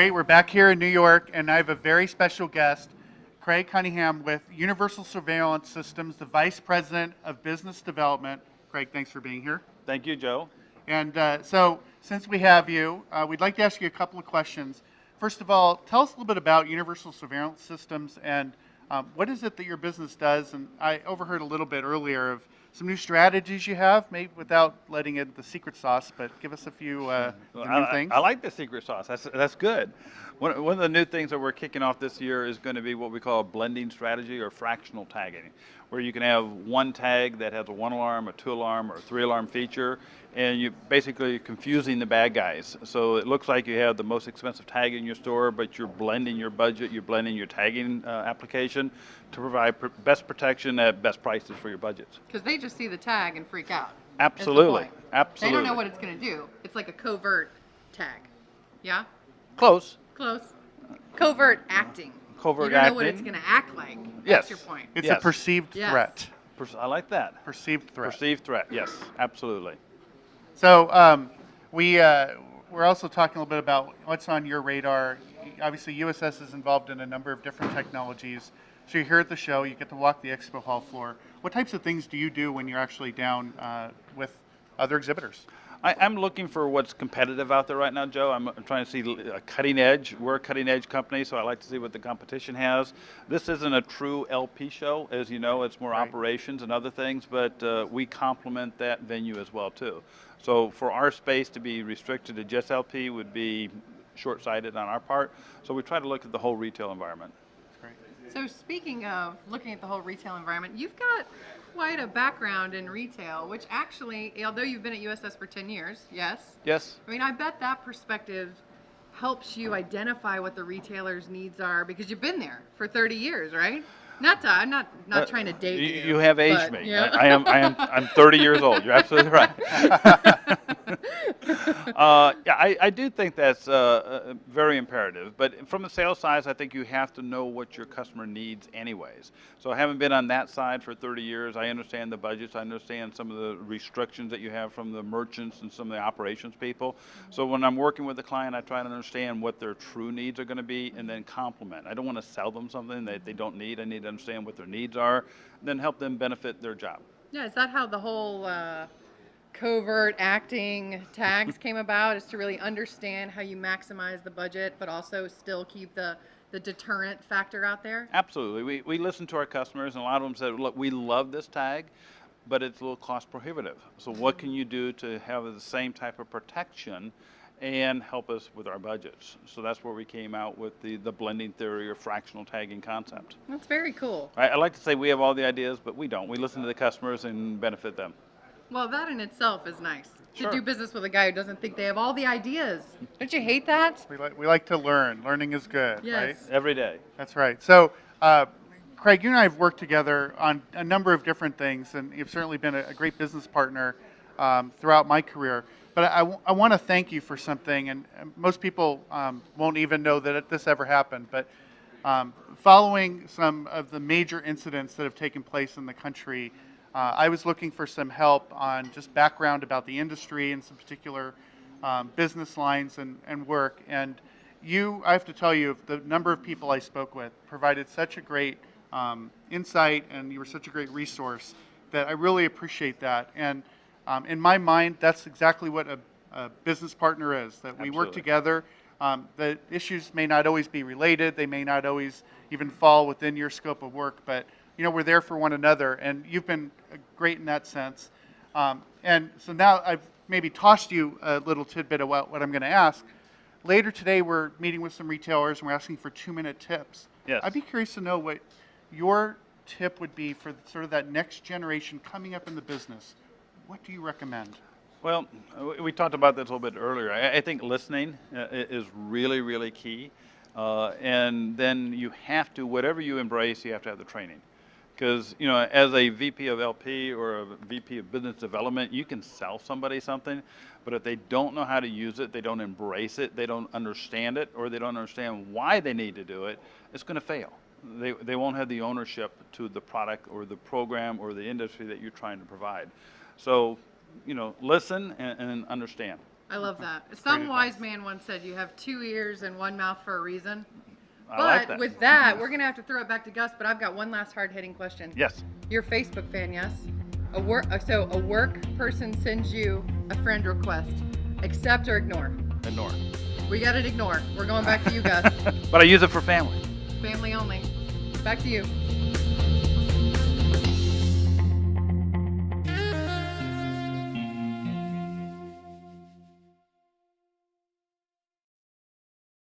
Great, we're back here in New York, and I have a very special guest, Craig Cunningham with Universal Surveillance Systems, the Vice President of Business Development. Craig, thanks for being here. Thank you, Joe. And so, since we have you, we'd like to ask you a couple of questions. First of all, tell us a little bit about Universal Surveillance Systems and what is it that your business does? And I overheard a little bit earlier of some new strategies you have, maybe without letting it the secret sauce, but give us a few new things. I like the secret sauce. That's good. One of the new things that we're kicking off this year is going to be what we call a blending strategy or fractional tagging, where you can have one tag that has a 1-alarm, a 2-alarm, or a 3-alarm feature, and you basically confusing the bad guys. So it looks like you have the most expensive tag in your store, but you're blending your budget, you're blending your tagging application to provide best protection at best prices for your budgets. Because they just see the tag and freak out. Absolutely, absolutely. They don't know what it's going to do. It's like a covert tag. Yeah? Close. Close. Covert acting. Covert you don't know what acting. it's going to act like. Yes. That's your point. It's Yes. a perceived Yes. threat. I like that. Perceived threat. Perceived threat, yes, absolutely. So we're also talking a little bit about what's on your radar. Obviously, USS is involved in a number of different technologies. So you're here at the show, you get to walk the expo hall floor. What types of things do you do when you're actually down with other exhibitors? I'm looking for what's competitive out there right now, Joe. I'm trying to see a cutting edge. We're a cutting edge company, so I like to see what the competition has. This isn't a true LP show. As you know, it's more Right. operations and other things, but we complement that venue as well, too. So for our space to be restricted to just LP would be short-sighted on our part. So we try to look at the whole retail environment. So speaking of looking at the whole retail environment, you've got quite a background in retail, which actually, although you've been at USS for 10 years, yes? Yes? I mean, I bet that perspective helps you identify what the retailer's needs are because you've been there for 30 years, right? I'm not trying to date you. You have aged but, me. yeah. I'm 30 years old. You're absolutely right. Yeah, I do think that's very imperative. But from the sales side, I think you have to know what your customer needs anyways. So I haven't been on that side for 30 years. I understand the budgets. I understand some of the restrictions that you have from the merchants and some of the operations people. So when I'm working with the client, I try to understand what their true needs are going to be and then complement. I don't want to sell them something that they don't need. I need to understand what their needs are, and then help them benefit their job. Yeah, is that how the whole covert acting tags came about? Is to really understand how you maximize the budget, but also still keep the deterrent factor out there? Absolutely. We listen to our customers, and a lot of them said, look, we love this tag, but it's a little cost prohibitive. So what can you do to have the same type of protection and help us with our budgets? So that's where we came out with the blending theory or fractional tagging concept. That's very cool. I like to say we have all the ideas, but we don't. We listen to the customers and benefit them. Well, that in itself is nice. Sure. To do business with a guy who doesn't think they have all the ideas. Don't you hate that? We like to learn. Learning is good, Yes. right? Every day. That's right. So, Craig, you and I have worked together on a number of different things, and you've certainly been a great business partner throughout my career. But I want to thank you for something, and most people won't even know that this ever happened, but following some of the major incidents that have taken place in the country, I was looking for some help on just background about the industry and some particular business lines and work. And I have to tell you, the number of people I spoke with provided such a great insight, and you were such a great resource that I really appreciate that. And in my mind, that's exactly what a business partner is, that we work Absolutely. together. The issues may not always be related. They may not always even fall within your scope of work, but we're there for one another, and you've been great in that sense. And so now I've maybe tossed you a little tidbit about what I'm going to ask. Later today, we're meeting with some retailers, and we're asking for 2-minute tips. Yes. I'd be curious to know what your tip would be for sort of that next generation coming up in the business. What do you recommend? Well, we talked about this a little bit earlier. I think listening is really, really key. And then you have to, whatever you embrace, you have to have the training. Because, as a VP of LP or a VP of business development, you can sell somebody something, but if they don't know how to use it, they don't embrace it, they don't understand it, or they don't understand why they need to do it, it's going to fail. They won't have the ownership to the product or the program or the industry that you're trying to provide. So, listen and understand. I love that. Great Some advice. wise man once said you have 2 ears and 1 mouth for a reason. I But like that. with that, we're gonna have to throw it back to Gus. But I've got one last hard-hitting question. Yes. You're a Facebook fan, yes? So a work person sends you a friend request. Accept or ignore? Ignore. We got to ignore. We're going back to you, Gus. But I use it for family. Family only. Back to you.